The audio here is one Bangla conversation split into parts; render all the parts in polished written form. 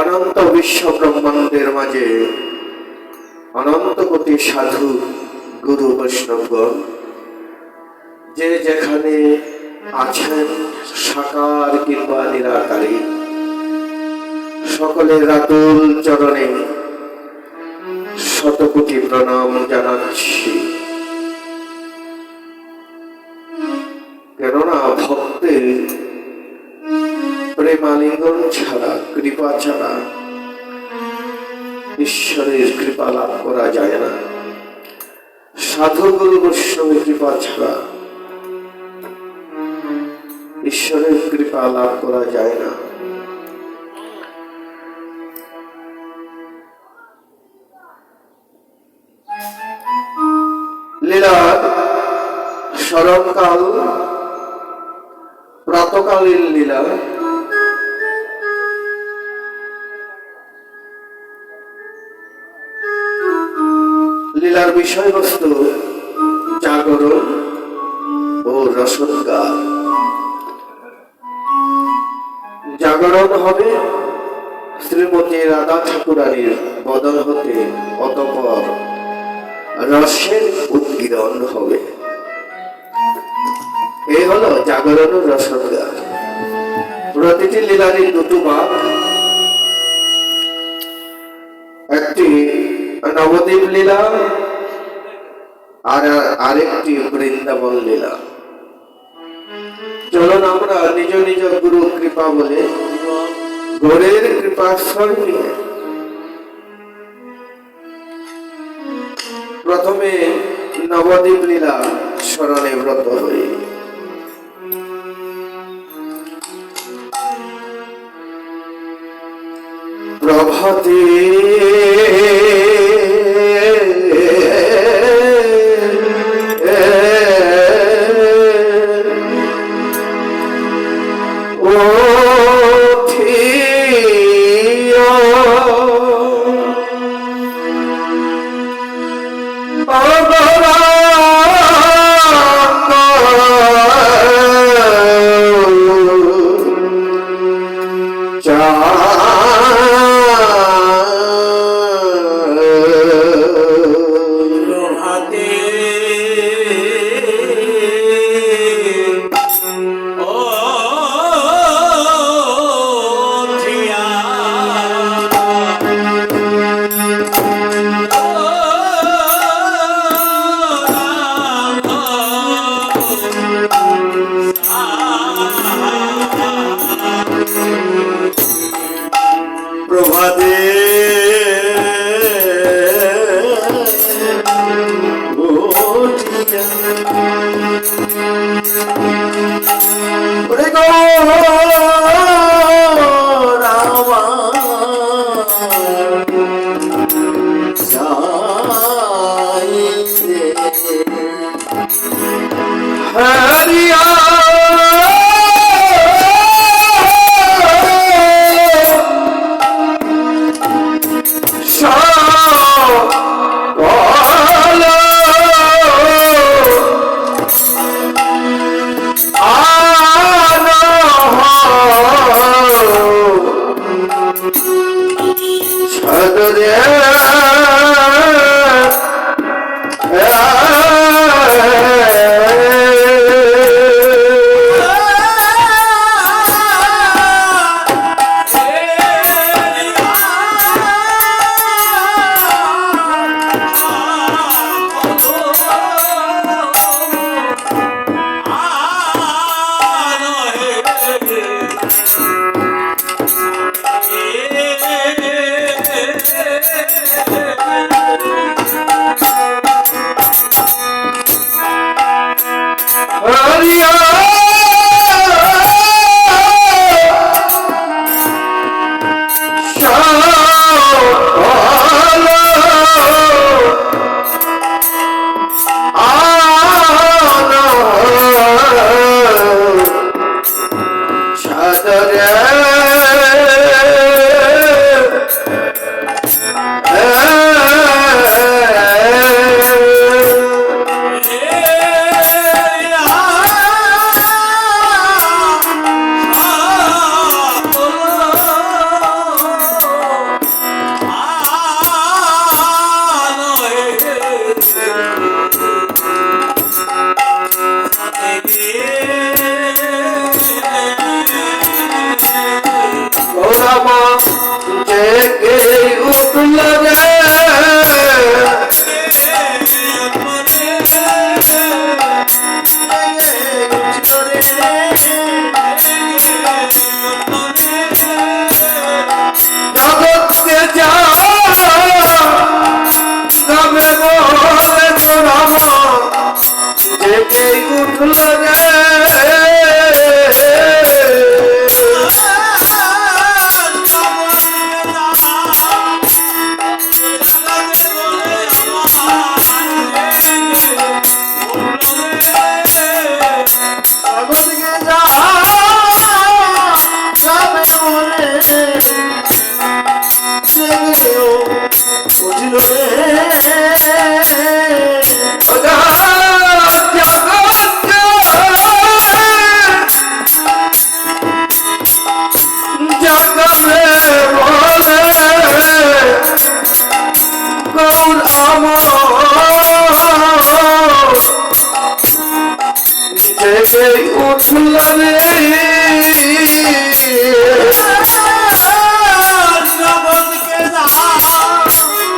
অনন্ত বিশ্ব ব্রহ্মাণ্ডের মাঝে অনন্ত কোটি সাধু গুরু বৈষ্ণবগণ যে যেখানে আছেন সাকার কিংবা নিরাকারী, সকলের আতুল চরণে শতকোটি প্রণাম জানাচ্ছি। কেননা ভক্তের প্রেমালিঙ্গন ছাড়া, কৃপা ছাড়া ঈশ্বরের কৃপা লাভ করা যায় না। সাধু গুরু বৈষ্ণবের কৃপা ছাড়া ঈশ্বরের কৃপা লাভ করা যায় না। লীলার স্মরণকাল প্রাতকালীন লীলা, লীলার বিষয়বস্তু জাগরণ ও রসদগার। জাগরণ হবে শ্রীমতী রাধা ঠাকুরানীর বদন হতে, অতঃপর রসের উদ্গীরণ হবে। এই হলো জাগরণ ও রসদগার। প্রতিটি লীলারই দুটো ভাগ, একটি নবদ্বীপ লীলা আর আরেকটি বৃন্দাবন লীলা। চলুন আমরা নিজ নিজ গুরু কৃপা বলে গোরের কৃপাশ্রয় নিয়ে প্রথমে নবদ্বীপ লীলা স্মরণে ব্রত হই। প্রভাতে Oh রাম জেগে উঠল রে জগৎকে যা গাবে বলে গো রাম জেগে উঠল রে জেগে উঠল রে জগৎকে জাগাবে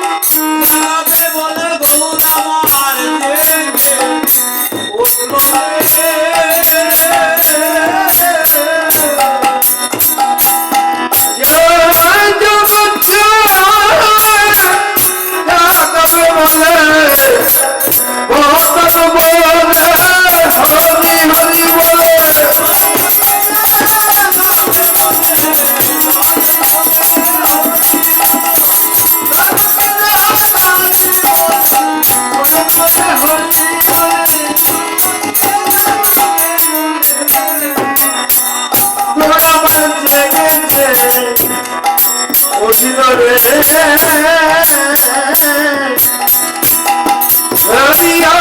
বলে গৌর আমার জেগে উঠল রে উঠিল রে হরিয়া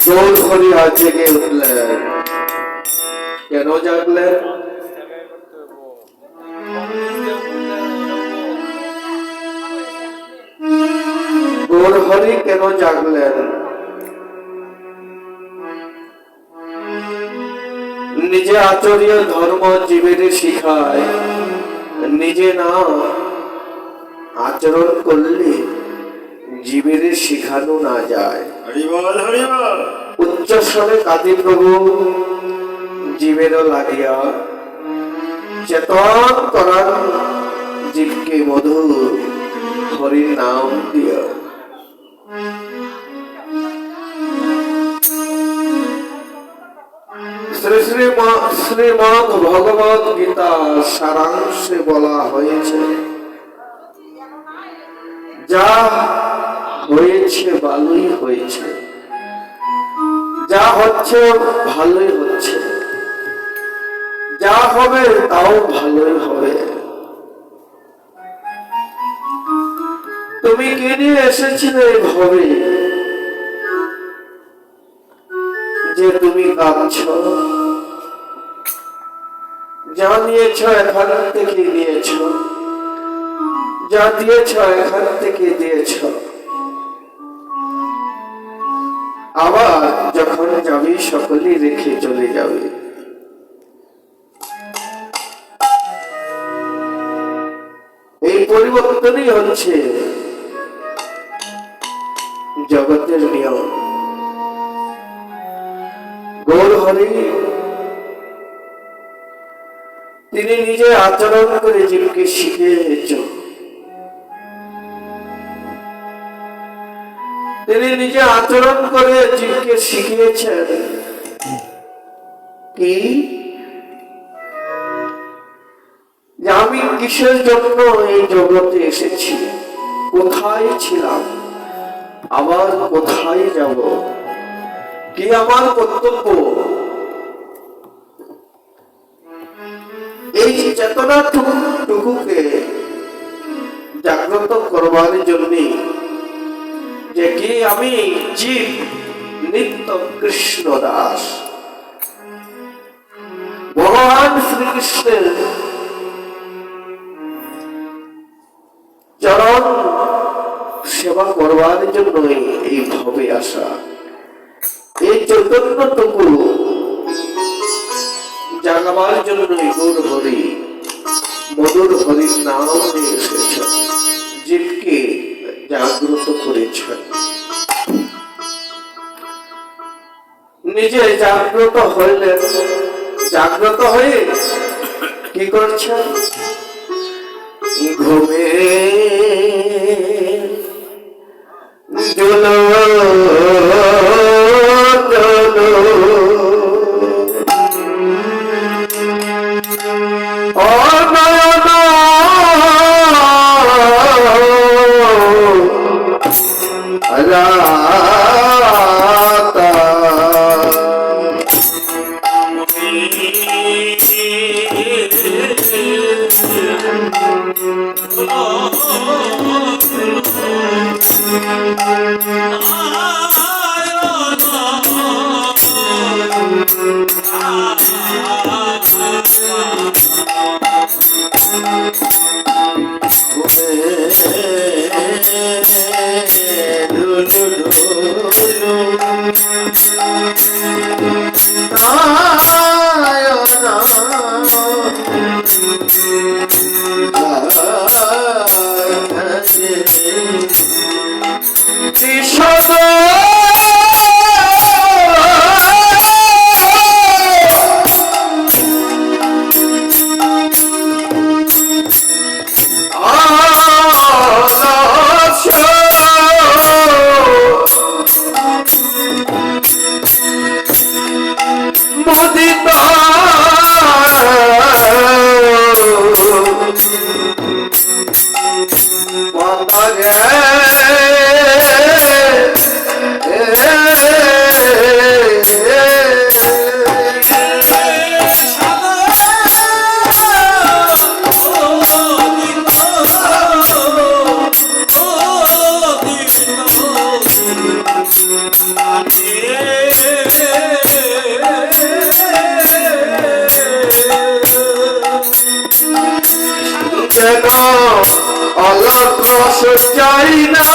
জোর করিয়া জেগে উঠলেন। কেন জাগলেন? গৌর হরি কেন জাগলেন? নিজে আচরীয় ধর্ম জীবের শিখায়, নিজে না আচরণ করলে জীবের শিখানো না যায়। উচ্চ স্বরে কাঁদি প্রভু জীবেরও লাগিয়া চেতন করার জীবকে মধুর হরির নাম দিয়া। শ্রীমদ ভগবত গীতা সারাংশে বলা হয়েছে, যা হয়েছে ভালোই হয়েছে, যা হচ্ছে ভালোই হচ্ছে, যা হবে তাও ভালোই হবে। তুমি কে নিয়ে এসেছিলে এইভাবে যে তুমি কাঁদছ? যা নিয়েছ এখান থেকে নিয়েছ, যা দিয়েছ এখান থেকে দিয়েছ। আবার যখন যাবি সকলেই রেখে চলে যাবে। এই পরিবর্তনই হচ্ছে জগতের নিয়ম। গৌর হরি তিনি নিজে আচরণ করে জীবকে শিখিয়েছেন। তিনি নিজে আচরণ করে জীবকে শিখিয়েছেন কি, যে আমি কিসের জন্য এই জগতে এসেছি, কোথায় ছিলাম, আবার কোথায় যাব, কি আমার কর্তব্য। এই চেতনাটুকুকে জাগ্রত করার করবার জন্য যে কি আমি জীব নিত্য কৃষ্ণ দাস, ভগবান শ্রীকৃষ্ণের চরণ সেবা করবার জন্যই এই ভবে আসা। এই চৈতন্যটুকু জাগাবার জন্যই গৌর হরি মধুর হরির নাম নিয়ে এসেছেন, জীবকে জাগ্রত করেছেন। নিজে জাগ্রত হইলেন, জাগ্রত হয়ে কি করছেন? ঘুমে জলো যাই না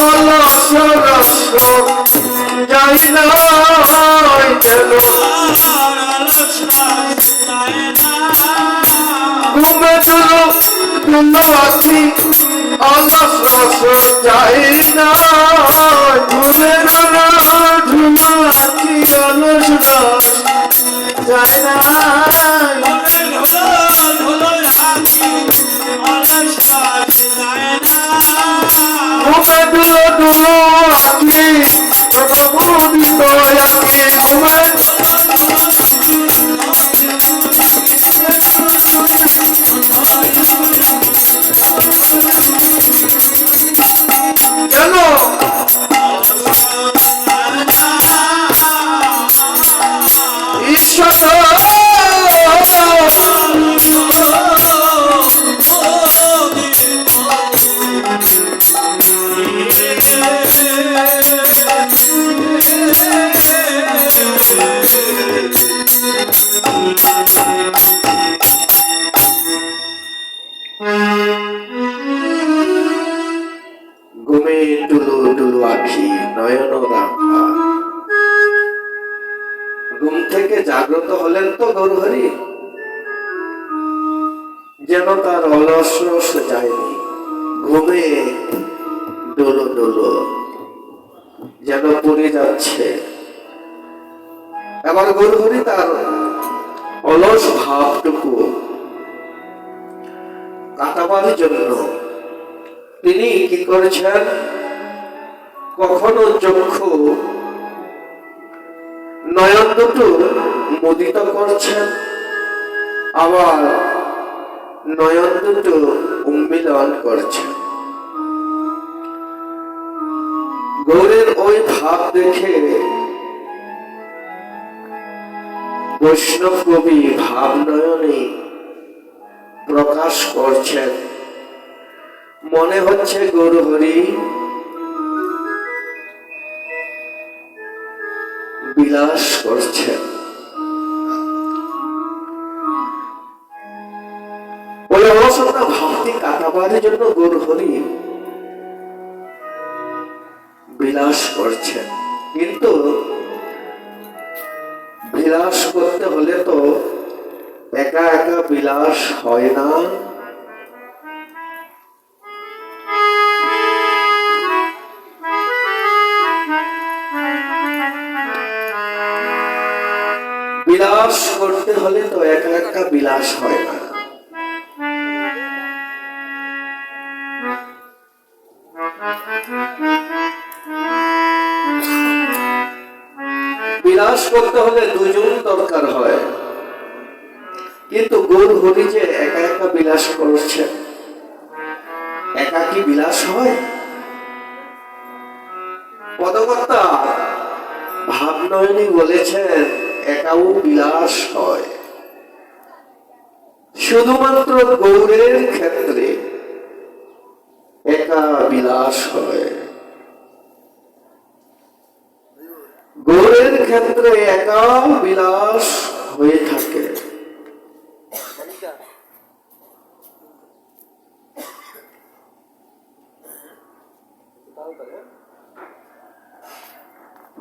অলস রস যাই না যেন ঘুমে দুলো দুলো আছি অলস রস যাই না ঘুমে ঝুমা আছি অলস রস যাই না ঘুমে দুলো দুলো আছি প্রভুদিত আছি ঘুমে কেন ঈশ্বর ঘুমে টুলু টুলু আখি নয়ন রাখা। ঘুম থেকে জাগ্রত হলেন তো গৌরহরি, যেন তার অলস রস যায়নি। ঘুমে ডোলো ডোলো যেন পড়ে যাচ্ছে। এবার গৌরহরি তার অলস ভাবটুকু কাটাবার জন্য তিনি কি করেছেন? কখনো চক্ষু নয়ন দুটো মুদিত করছেন, আবার নয়ন দুটো উন্মিলন করছেন। গৌরের ওই ভাব দেখে বৈষ্ণব কবি ভাব নয়নে প্রকাশ করছেন। মনে হচ্ছে গৌরহরি বিলাস করছেন। ওই অলসতা ভাবটি কাটাবার জন্য গৌরহরি বিলাস করছেন। কিন্তু বিলাস করতে হলে তো একা একা বিলাস হয় না। বিলাস করতে হলে তো একা একা বিলাস হয় না। বিলাস করতে হলে দুজন দরকার হয়। কিন্তু গৌরহরি যে একা একা বিলাস করছে, একা কি বিলাস হয়? পদকর্তা ভাবনয়নী বলেছেন একাও বিলাস হয়। শুধুমাত্র গৌরের ক্ষেত্রে একা বিলাস হয়। গৌরের ক্ষেত্রে একা বিলাস হয়ে থাকে।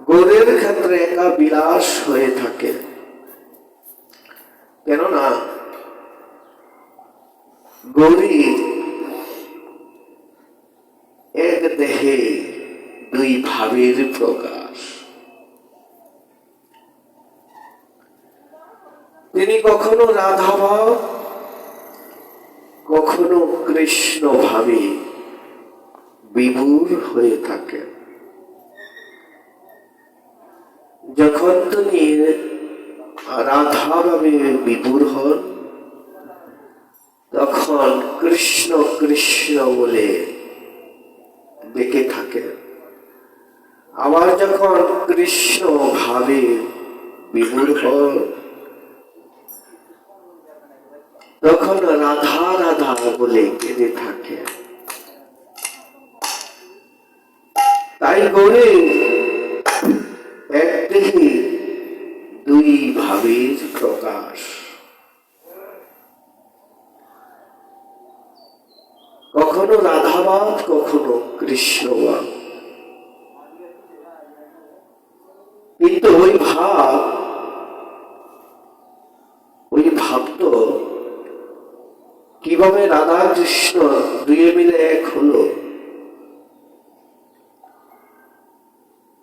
গৌরের ক্ষেত্রে একা বিলাস হয়ে থাকে। কেননা গৌরী এক দেহে দুই ভাবের প্রকাশ। তিনি কখনো রাধা ভাব, কখনো কৃষ্ণ ভাবে বিভোর হয়ে থাকে। যখন তিনি রাধা ভাবে বিভোর হন, তখন কৃষ্ণ কৃষ্ণ বলে ডেকে থাকে। আবার যখন কৃষ্ণ ভাবে বিভোর হন, তখন রাধা রাধা বলে কেঁদে থাকে। তাই গৌরে এক দেহে দুই ভাবের প্রকাশ। কখনো রাধাবাদ, কখনো কৃষ্ণবাদ। কিন্তু ওই ভাব তো কিভাবে রাধা কৃষ্ণ দুয়ে মিলে এক হলো,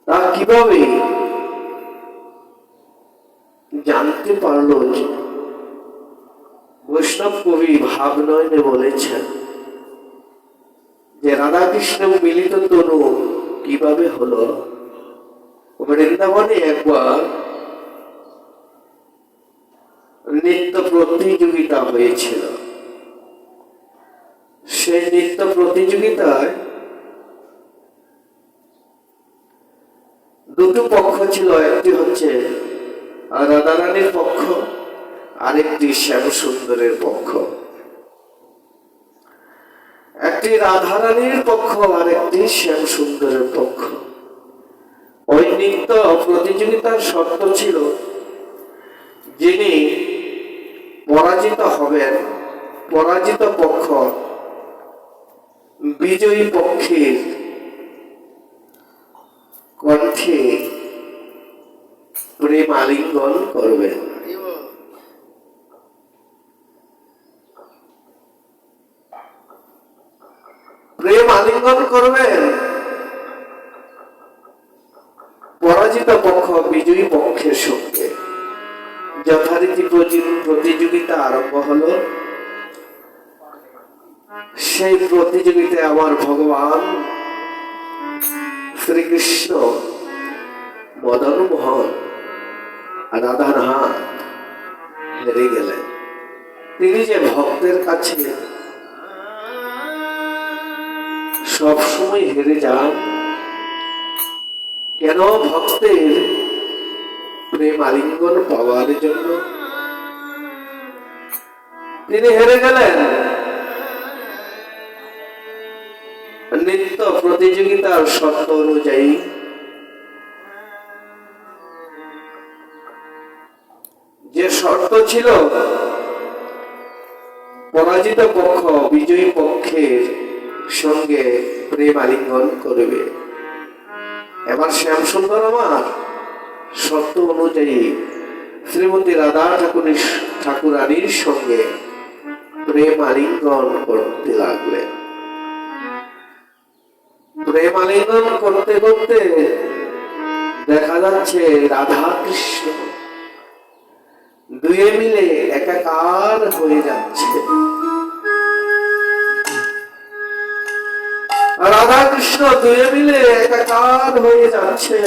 তা কিভাবে জানতে পারলো? বৈষ্ণব কবি ভাবনয়নে বলেছেন যে রাধা কৃষ্ণ মিলিত তনু কিভাবে হলো। বৃন্দাবনে একবার নৃত্য প্রতিযোগিতা হয়েছিল। সেই নৃত্য প্রতিযোগিতায় দুটো পক্ষ ছিল। একটি হচ্ছে রাধারানীর পক্ষ, আরেকটি শ্যাম সুন্দরের পক্ষ। একটি রাধারানীর পক্ষ, আরেকটি শ্যাম সুন্দরের পক্ষ। ওই নৃত্য প্রতিযোগিতার শর্ত ছিল, যিনি পরাজিত হবেন, পরাজিত পক্ষ বিজয়ী পক্ষের কণ্ঠে প্রেম আলিঙ্গন করবেন। প্রেম আলিঙ্গন করবেন পরাজিত পক্ষ বিজয়ী পক্ষের সঙ্গে। যথারীতি প্রতিযোগিতা আরম্ভ হলো। সেই প্রতিযোগিতায় আমার ভগবান শ্রীকৃষ্ণ মদন মোহন রাধানাথ হেরে গেলেন। তিনি যে ভক্তের কাছে সবসময় হেরে যান, কেন? ভক্তের প্রেম আলিঙ্গন পাওয়ার জন্য। তিনি হেরে গেলেন। নৃত্য প্রতিযোগিতার শর্ত অনুযায়ী যে শর্ত ছিল, পরাজিত পক্ষ বিজয়ী পক্ষের সঙ্গে প্রেম আলিঙ্গন করবে। এবার শ্যামসুন্দর আমার শর্ত অনুযায়ী শ্রীমতী রাধা ঠাকুরানীর সঙ্গে প্রেম আলিঙ্গন করতে লাগলেন। প্রেম আলিঙ্গন করতে করতে দেখা যাচ্ছে রাধা কৃষ্ণ দুয়ে মিলে একাকার হয়ে যাচ্ছে। রাধা কৃষ্ণ দুয়ে মিলে একাকার হয়ে যাচ্ছে।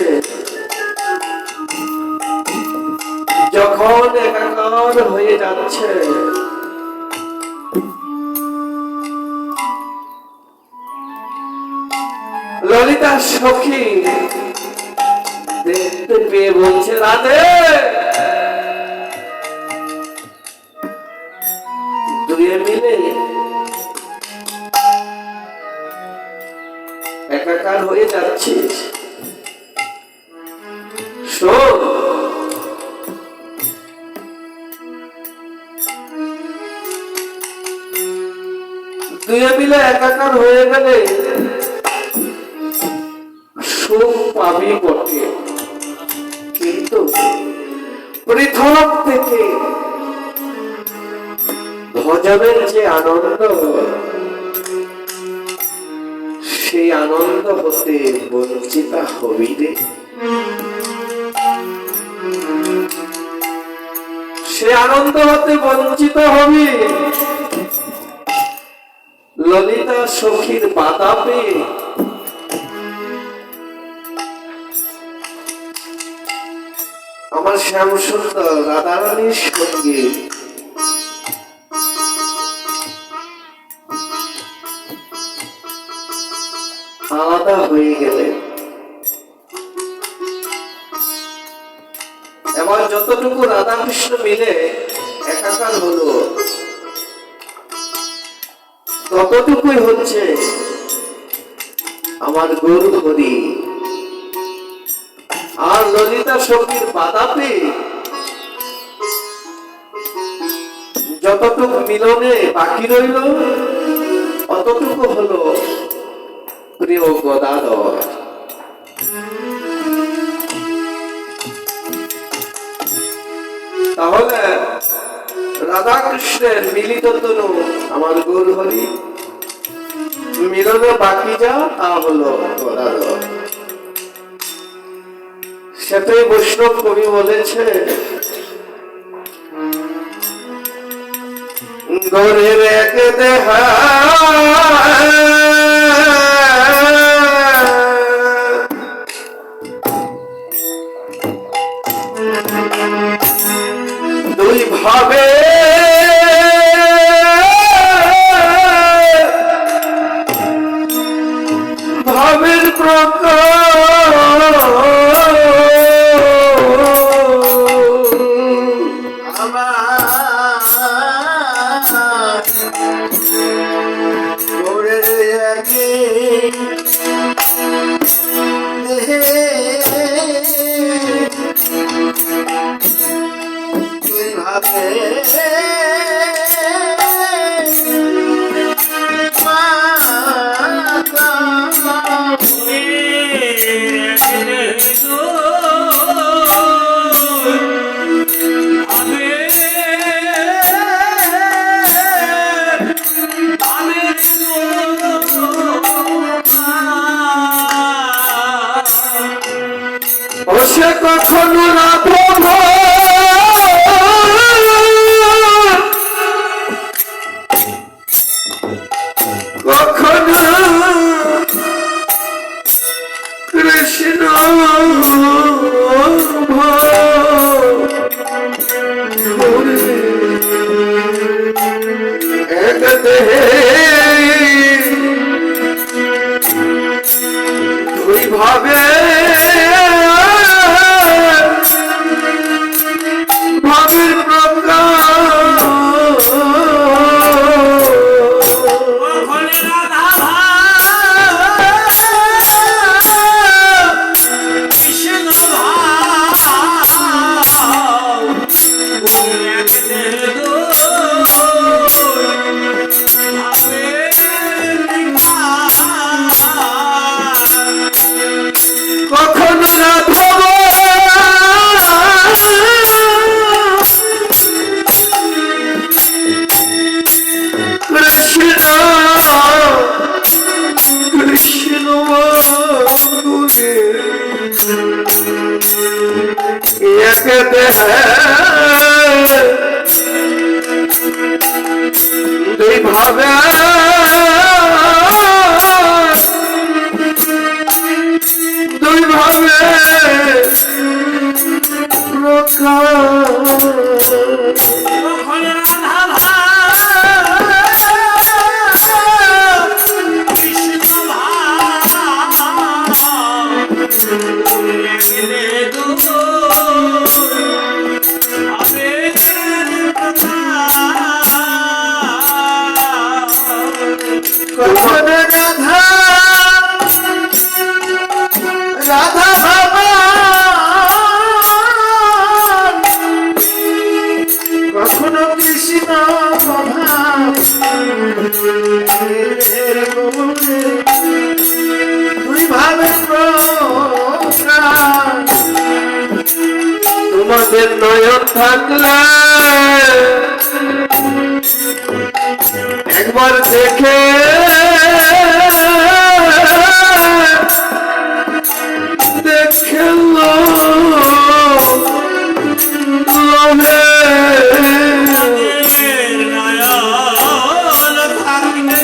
যখন একাকার হয়ে যাচ্ছে, ললিতা সখী দেখতে পেয়ে বলছে, রাধে, দুয়ে মিলে একাকার হয়ে যাচ্ছিস, শোন, দুয়ে মিলে একাকার হয়ে গেলে সুখ পাবি বটে, কিন্তু পৃথক থেকে ভজনের যে আনন্দ, সেই আনন্দ হতে বঞ্চিত হবি রে। সে আনন্দ হতে বঞ্চিত হবি। ললিতা সখীর বাধা পেয়ে আমার শ্যামসুন্দর রাধারানীর সঙ্গে আলাদা হয়ে গেলেন। এবার যতটুকু রাধা কৃষ্ণ মিলে একাকার হলো, ততটুকুই হচ্ছে আমার গরু হরি। আর ললিতা সখীর বাধা পেয়ে যতটুকু মিলনে বাকি রইল, অতটুকু হলো প্রিয় গদাধর। তাহলে রাধা কৃষ্ণের মিলিত তনু আমার গৌর হরি, মিলনে বাকি যা তা হলো গদাধর। সেটাই বৈষ্ণব কবি বলেছে, গৌরের এক দেহা দুই ভাবে ভাবের প্রকার, সে কখনো না প্রভু দুই ভাবে দুই ভাবে তখন রাধা ভাব কৃষ্ণ ভাব লেগেলে দুটো আবেগের কথা কখন রাধা রাধা ভাবা কখনো কৃষ্ণ দুই ভাবে তোমাদের নয়ন থাকলে একবার দেখে দেখলো লোভে নয়ন থাকলে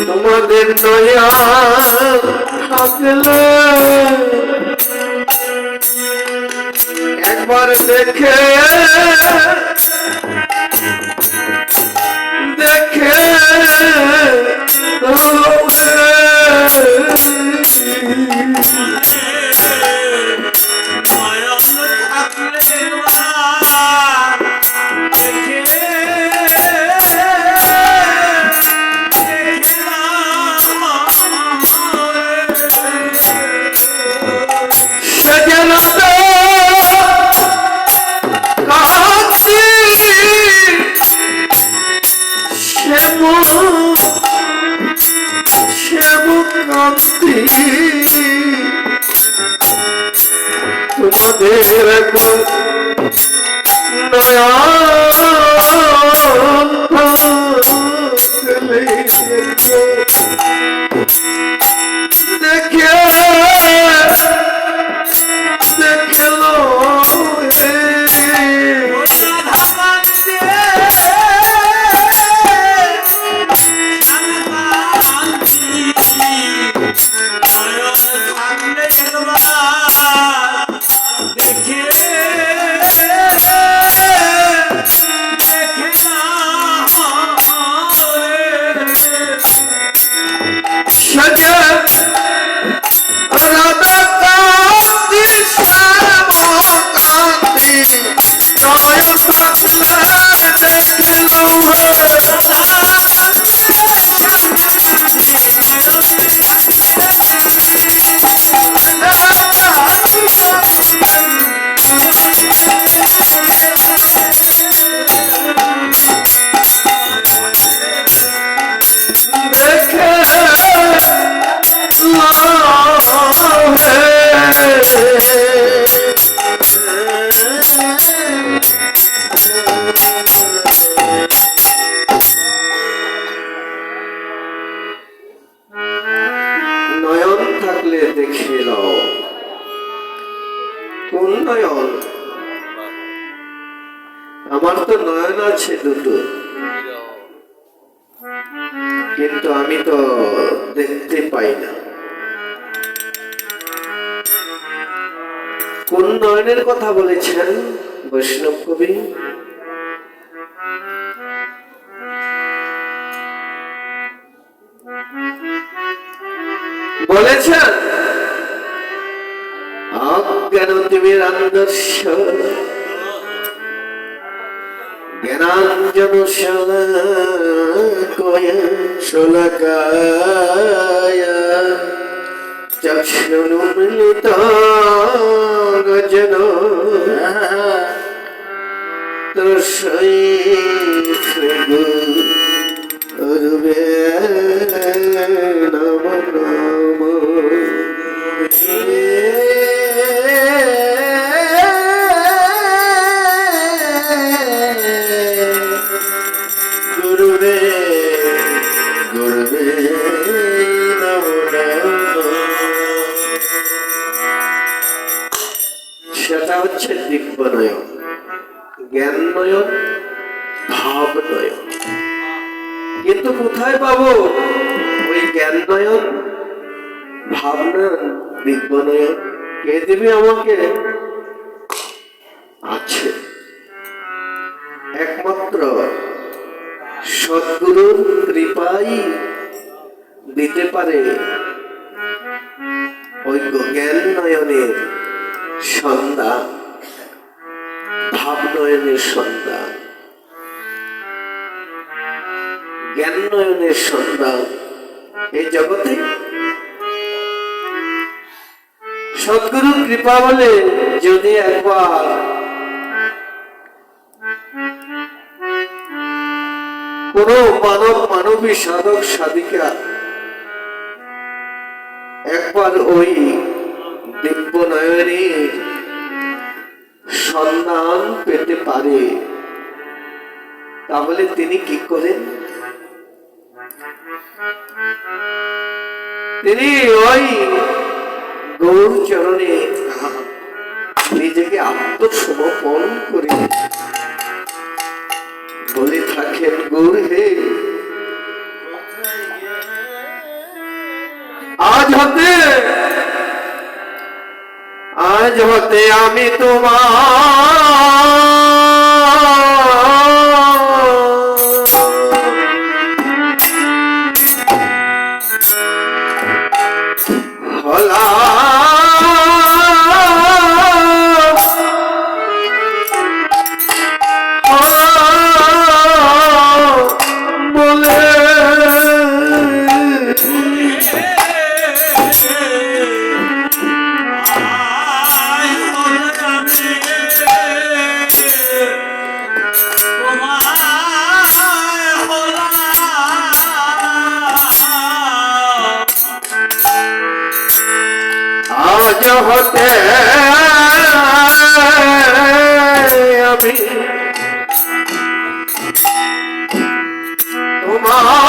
তোমাদের নয়ন থাকলে একবার দেখে দেখে তোমাদের নয়ন দেখে দেখলো নয়ন থাকলে দেখে নাও কোন নয়ন আমার তো নয়ন আছে দুটো কিন্তু আমি তো দেখতে পাই না কোন নয়নের কথা বলেছেন বৈষ্ণব কবি বলেছেন অজ্ঞান তিমিরান্ধস্য জ্ঞানাঞ্জন শলাকায় চক্ষুरुन्मिलितं তস্मै শ্রীগুরুবে নমঃ নমঃ গুরুরে গুরুরে নমো নমঃ। সেটা হচ্ছে দিব্যনয়ন, জ্ঞান নয়ন, ভাব নয়ন। কিন্তু কোথায় পাবো ওই জ্ঞান নয়ন, ভাব নয়ন, দিব্য নয়ন? কে দিবি আমাকে? আছে একমাত্র সদ্গুরুর কৃপাই দিতে পারে ওই জ্ঞান নয়নের সন্ধান, ভাব নয়নের সন্ধান, জ্ঞান নয়নের সন্ধান। এই জগতে সদ্গুরুর কৃপা বলে যদি একবার কোন মানবী সাধক সাধিকা একবার ওই দিব্য নয়নের সন্ধান পেতে পারে, তাহলে তিনি কি করেন? তিনি ওই গৌর চরণে নিজেকে আত্মসমর্পণ করে বলে থাকেন, গৌর হে, আজ হতে আমি আজ হতে আমি তোমার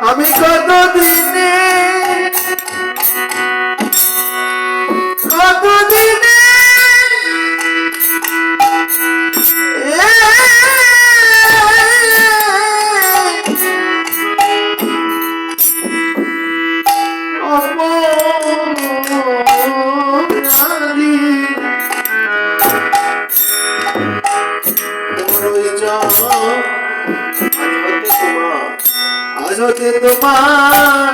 আমি কতদিনে আজ হতে তোমার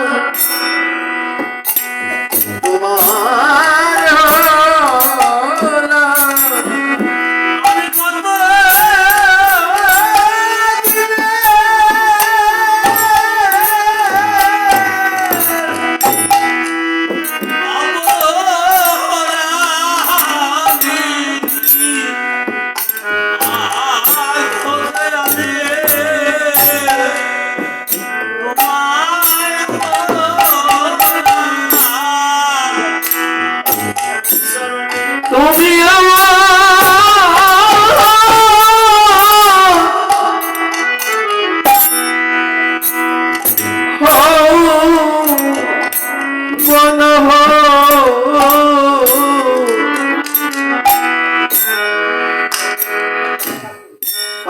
তুমি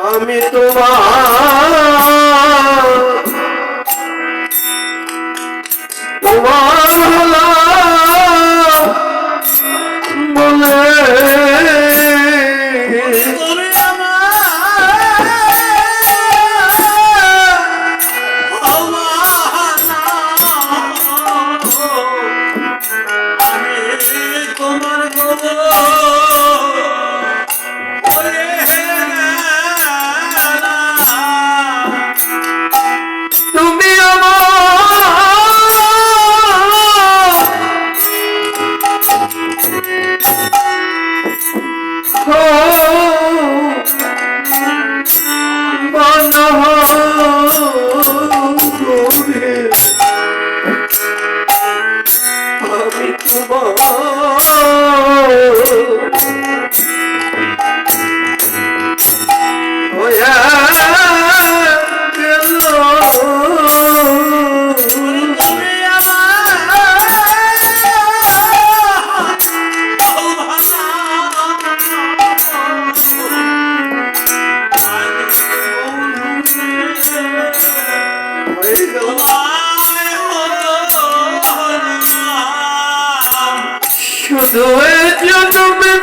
আমি তোমার হলাম বলে তোমার শুধু এ জন্মে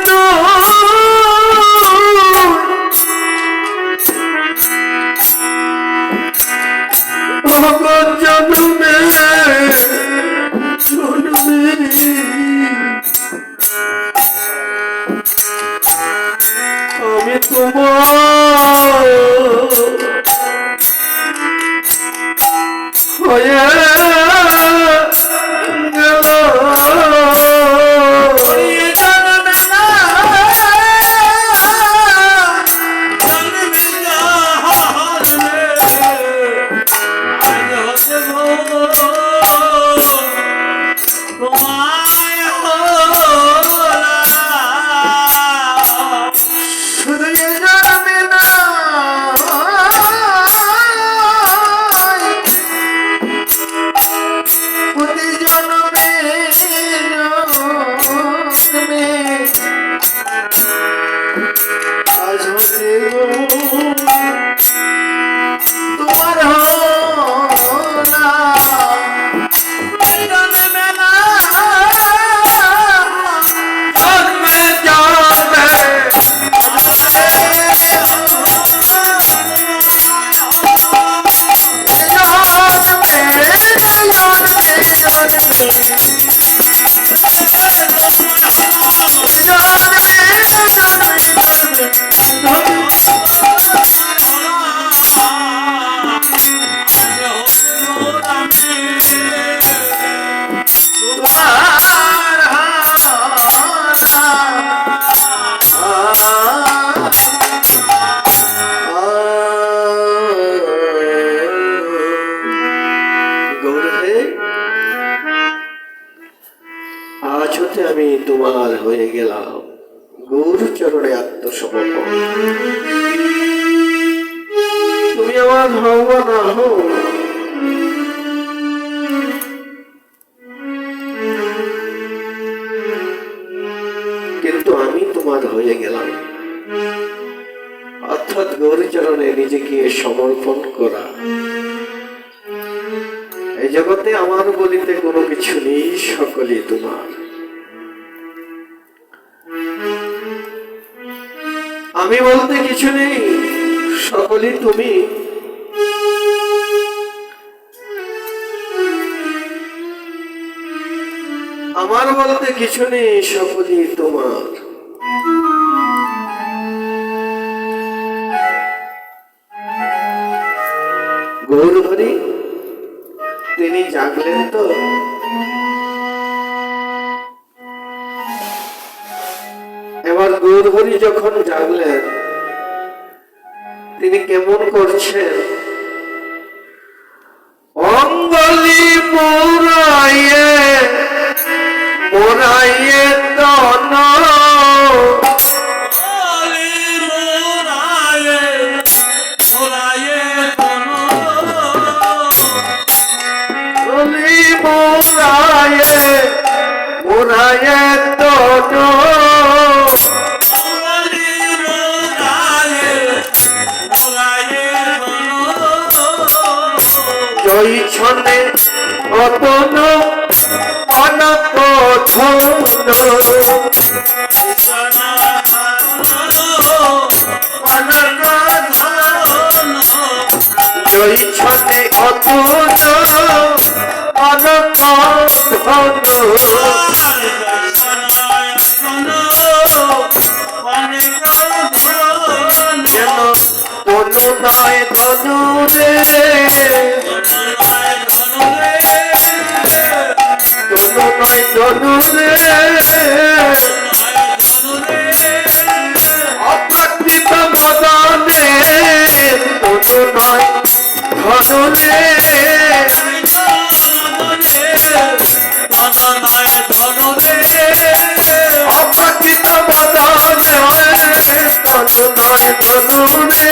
ভগৎ জন্মে আমি তোমার হয়ে আজ হতে আমি তোমার হয়ে গেলাম গুরু চরণে আত্মসমর্পণ। তুমি আমার হও বা না হও, কিন্তু আমি তোমার হয়ে গেলাম। অর্থাৎ গৌরী চরণে নিজেকে সমর্পণ করা। এই জগতে আমার বলিতে কোনো কিছু নেই, সকলই তোমার। আমি বলতে কিছু নেই, সকলই তুমি। আমার বলতে কিছু নেই, সকলই তোমার। গৌরহরি তিনি জাগলেন তো, এবার গৌরহরি যখন জাগলেন তিনি কেমন করছেন? অঙ্গলি মোরাইয়ে মোরাইয়ে তন মোরাইয়ে তন জয় ছনে অতন অনকথন জয় ছনে অতন অনকথন যেন তনু নয় ধনু রে, তনু নয় ধনু রে, অপ্রাকৃত মদনে তনু নয় ধনু রে, অপ্রাকৃত মদনে তনু নয় ধনু রে।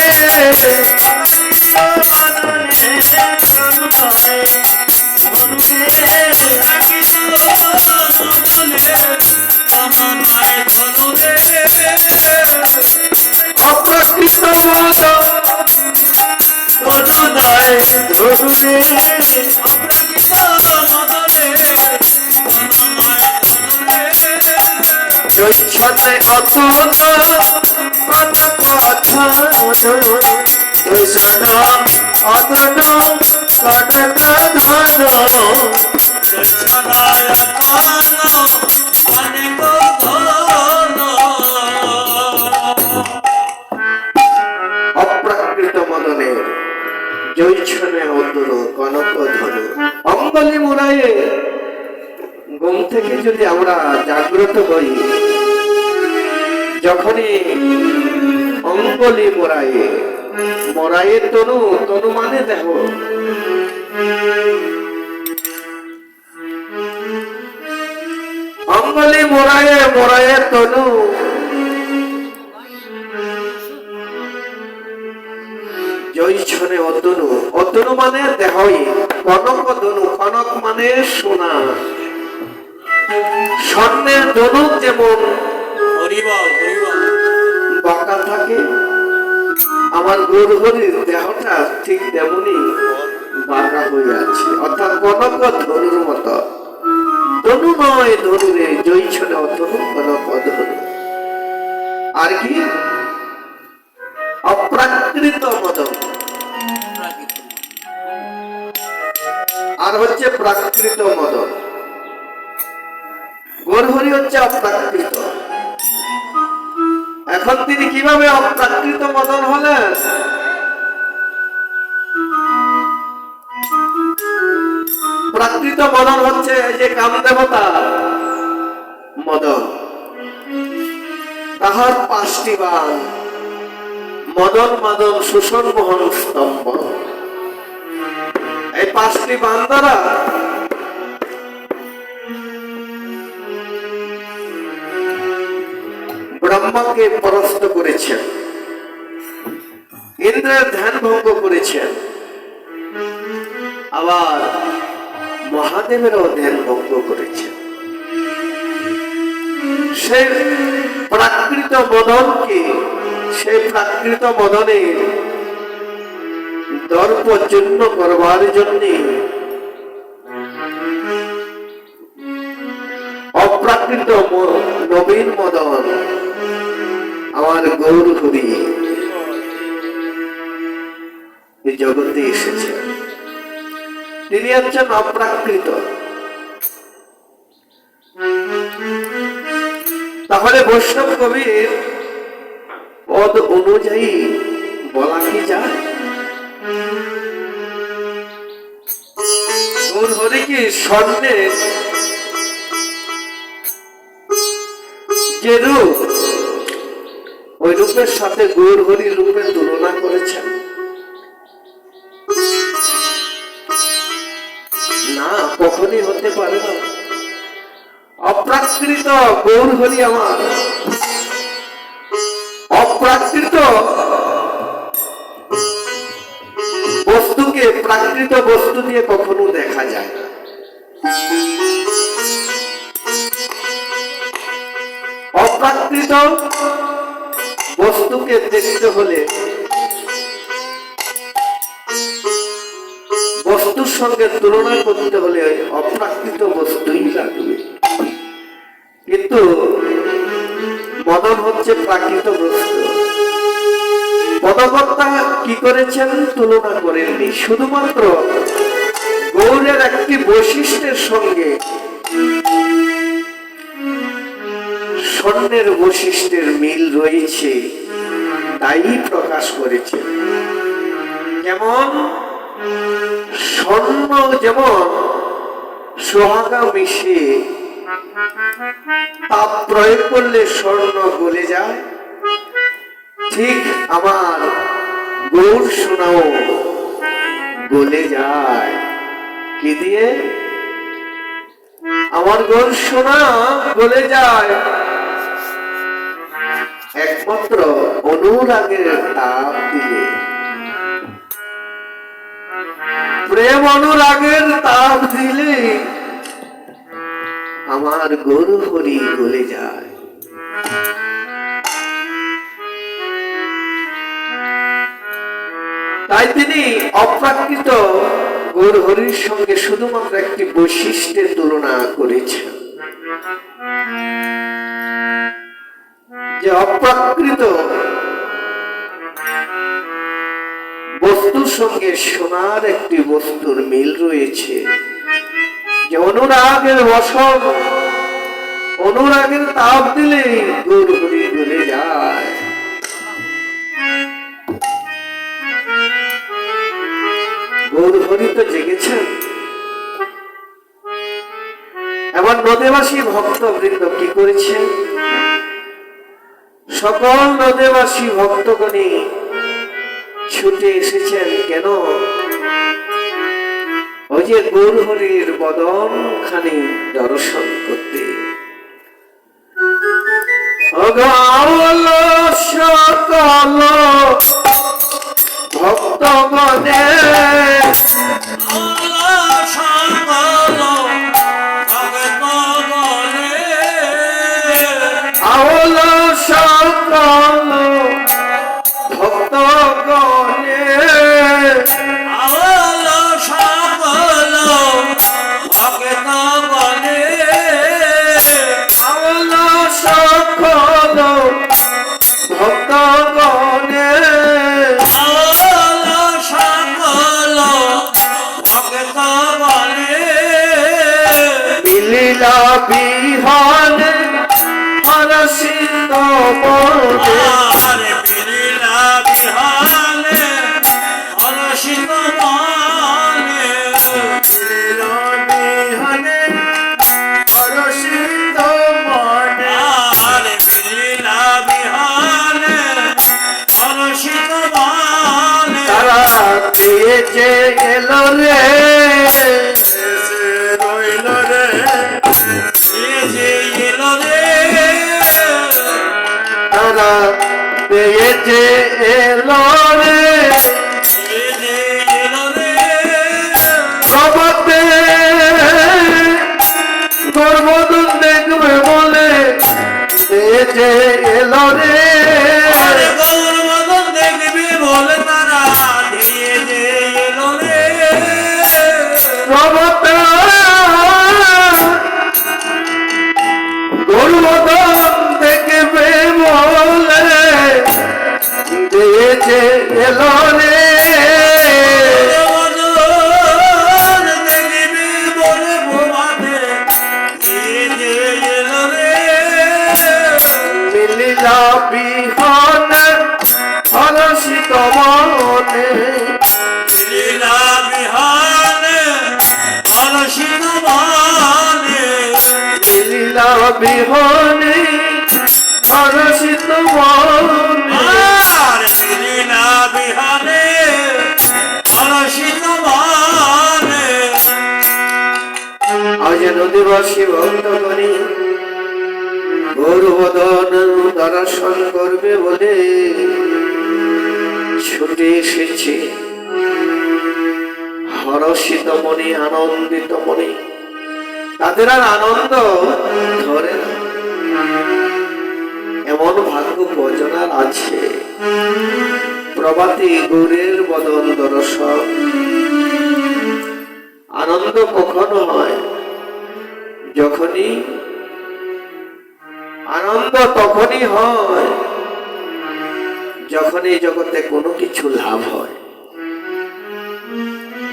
অপ্রাকৃত মদ তনু নয় ধনু রে, জৈচ্ছনে অতুল কনক ধন কৃষ্ণ অতুল কনক ধন জয়ছনায় ধন অনেক ধন অপ্রাকৃত মদনে জৈচ্ছনে অতুল কনক ধন অঙ্গলি মুরায়ে ঘুম থেকে যদি আমরা জাগ্রত হই, যখনই অঙ্গলি মোরায়ে, মোরায়ে তনু, তনু মানে দেহ, অঙ্গলি মোরায়ে, মোরায়ে তনু, জৈচ্ছনে অতনু, অতনু মানে দেহই, কনক ধনু, কনক মানে সোনা, স্বর্ণের ধনুক যেমন হরিবল হরিবল বাঁকা থাকে, আমার গৌরহরির দেহটা ঠিক তেমনি বাঁকা হয়ে আছে, অর্থাৎ কনক ধনুর মতো। ধনু নয় ধনুরে, জৈচ্ছনে অতনু কনক ধনু। আর কি অপ্রাকৃত মদন, আর হচ্ছে প্রাকৃত মদন। গৌরহরি হচ্ছে অপ্রাকৃত। এখন তিনি কিভাবে অপ্রাকৃত মদন হলেন? প্রাকৃত মদন হচ্ছে এই যে কামদেবতা মদন, তাহার 5টি বাণ, মদন মাদন সুষণ মোহন স্তম্ভ। এই 5টি বাণ দ্বারা ব্রহ্মাকে পরাস্ত করেছেন, ইন্দ্রের ধ্যান ভঙ্গ করেছেন, আবার মহাদেবেরও ধ্যান ভঙ্গ করেছেন। সেই প্রাকৃত মদনকে, সেই প্রাকৃত মদনের দর্পজন্য করবার জন্য অপ্রাকৃত নবীন মদন আমার গৌরহরি এই জগতে এসেছে। তিনি হচ্ছেন অপ্রাকৃত। তাহলে বৈষ্ণব কবির পদ অনুযায়ী বলা কি যায়, গৌরহরি কি স্বর্ণের যে রূপ, ওই রূপের সাথে গৌরহরি রূপের তুলনা করেছেন? না, কখনই হতে পারে না। অপ্রাকৃত গৌরহরি আমার, অপ্রাকৃত বস্তুকে প্রাকৃত বস্তু দিয়ে কখনো দেখা যায় না। অপ্রাকৃত বস্তুকে দেখতে হলে বস্তুর সঙ্গে তুলনা করতে হলে অপ্রাকৃত বস্তুই লাগবে। কিন্তু মদন হচ্ছে প্রাকৃত বস্তু। পদকর্তা কি করেছেন? তুলনা করেননি, শুধুমাত্র গৌরের একটি বৈশিষ্ট্যের সঙ্গে স্বর্ণের বৈশিষ্ট্যের মিল রয়েছে, তাই প্রকাশ করেছে। যেমন স্বর্ণ যেমন সোহাগা মিশে তাপ প্রয়োগ করলে স্বর্ণ গলে যায়, ঠিক আমার গৌর সোনাও গলে যায়। কি দিয়ে? আমার গৌর সোনা গলে যায় একমাত্র অনুরাগের তাপ দিলে। প্রেম অনুরাগের তাপ দিলে আমার গৌরহরি গলে যায়। তাই তিনি অপ্রাকৃত গৌরহরির সঙ্গে শুধুমাত্র একটি বৈশিষ্ট্যের তুলনা করেছেন। যে অপ্রাকৃত বস্তুর সঙ্গে সোনার একটি বস্তুর মিল রয়েছে, যে অনুরাগের বশব, অনুরাগের তাপ দিলে গৌর হরি গলে যায়। গৌর হরি তো জেগেছেন। এবার নদেবাসী ভক্তবৃন্দ কি করেছে? সকল নদেবাসী ভক্তগণে ছুটে এসেছেন। কেন? ওই যে গৌর হরির বদন খানি দর্শন করতে। সকল ভক্তগণে আওল সকল ভক্তগণে আওল সকল ভক্তগণে আওল সকল ভক্তগণে আওল সকল ভক্তগণে মিলিলা বিহানে হরষিত মনে আরে বিলীলা বিহানে হরষিত মনে মিলিলা বিহানে হরষিত মনে আরে বিলীলা বিহানে হরষিত মনে তারা পেয়েছে এলো রে রইল রে এ যে এলো রে তারা পেয়েছে এলো রে এ যে এলো রে প্রভাতে গর্বদন দেখবে বলে পেয়েছে এলো রে আরে গৌর মদন দেখবি বলে তারা ধীরে যে এলো রে প্রভাতে গর্বদন দেখবে বলে পেয়েছে এলো রে দেখবি বলে ভোমাতে ধীরে যে এলো রে মিলিলা বিহন হরষিত মনে লীলা বিহানে হরষিত মনে মিলিলা বিহনে হরষিত মনে আর লীলা বিহানে হরষিত মনে আজ নদীবাসী ভক্তগণে গৌরবদন দর্শন করবে বলে ছুটে এসেছে। হরষিত মনে, আনন্দিত মনে, তাদের আর আনন্দ ধরে না। এমন ভাগ্য বজনার আছে প্রভাতে গৌরের বদন দর্শন। আনন্দ কখনো হয় যখনই আনন্দ তখনই হয় যখন এই জগতে কোনো কিছু লাভ হয়।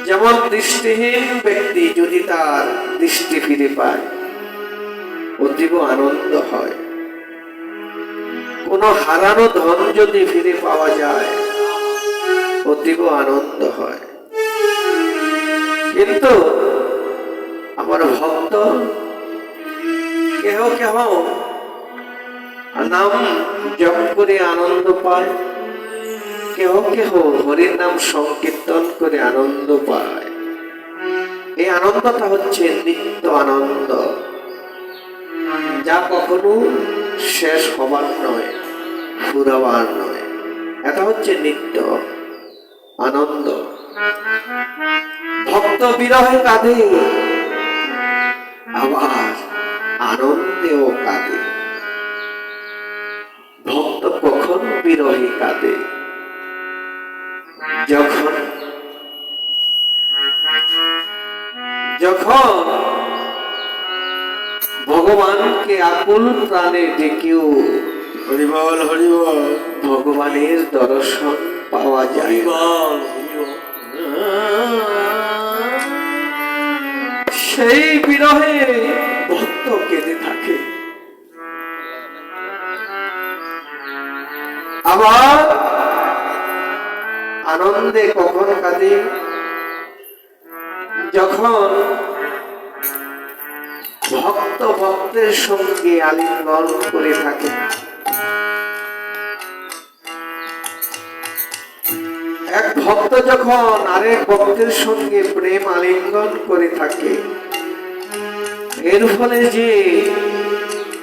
যেমন দৃষ্টিহীন ব্যক্তি যদি তার দৃষ্টি ফিরে পায় অতীব আনন্দ হয়। কোনো হারানো ধন যদি ফিরে পাওয়া যায় অতীব আনন্দ হয়। কিন্তু আমার ভক্ত কেহ কেহ নাম জপ করে আনন্দ পায়, কেহ কেহ হরির নাম সংকীর্তন করে আনন্দ পায়। এই আনন্দটা হচ্ছে নিত্য আনন্দ, যা কখনো শেষ হবার নয়, ফুরাবার নয়। এটা হচ্ছে নিত্য আনন্দ। ভক্ত বিরহে কাঁদে, আবার আনন্দেও কাঁদে। ভক্ত কখন বিরহে কাঁদে? যখন যখন ভগবানকে আকুল প্রাণে ডেকেও হরি বল হরি বল ভগবানের দর্শন পাওয়া যায় হরি না। বল হরি বল সেই বিরহে ভক্ত কেঁদে থাকে। আবার আনন্দে কখন কাঁদে, যখন ভক্ত ভক্তের সঙ্গে আলিঙ্গন করে থাকে। এক ভক্ত যখন আরেক ভক্তের সঙ্গে প্রেম আলিঙ্গন করে থাকে, এর ফলে যে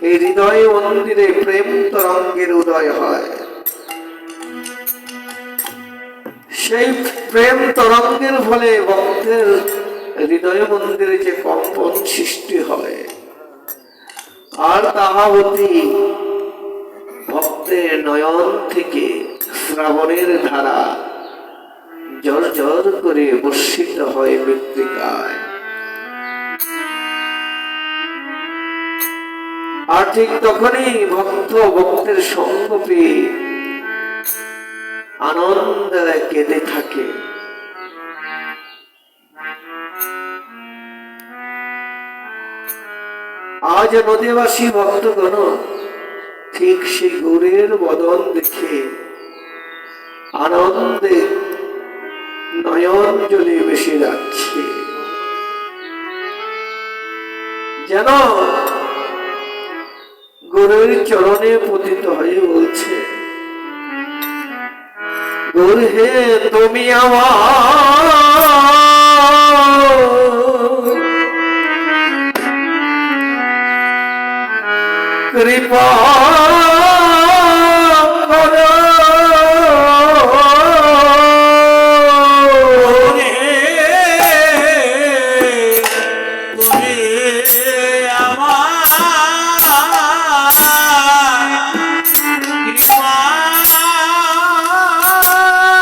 এই হৃদয় মন্দিরে প্রেম তরঙ্গের উদয় হয়, সেই প্রেম তরঙ্গের ফলে ভক্তের হৃদয় মন্দিরে যে কম্পন সৃষ্টি হয়, আর তাহা অতি ভক্তের নয়ন থেকে শ্রাবণের ধারা জর জর করে বর্ষিত হয় মৃত্তিকায়। আর ঠিক তখনই ভক্ত ভক্তের সঙ্গ পেয়ে আনন্দে কেঁদে থাকে। আজ নদীবাসী ভক্তগণ ঠিক সেই গৌরের বদন দেখে আনন্দে নয়ন জলে ভেসে যাচ্ছে, যেন গৌরের চরণে পতিত হয়ে বলছে, গৌর হে তুমি আমার কৃপা করো, তুমি আমার কৃপা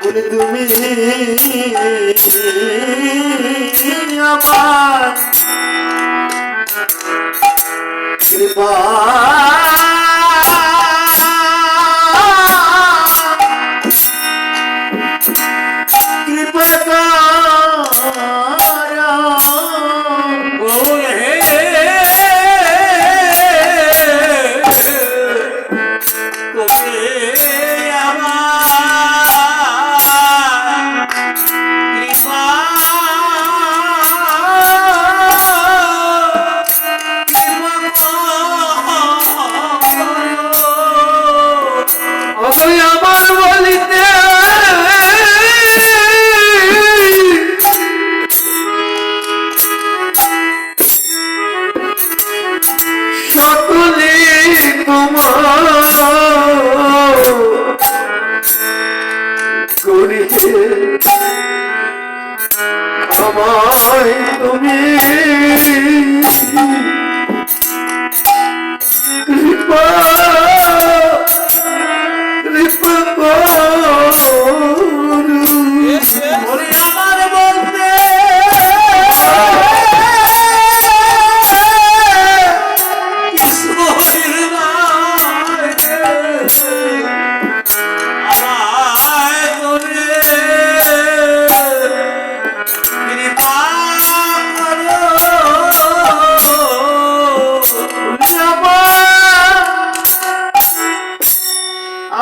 বলে তুমি আমার কৃপা কৃপা আমার বলিতে সকলে তোমার করিতে আমায় তুমি কৃপা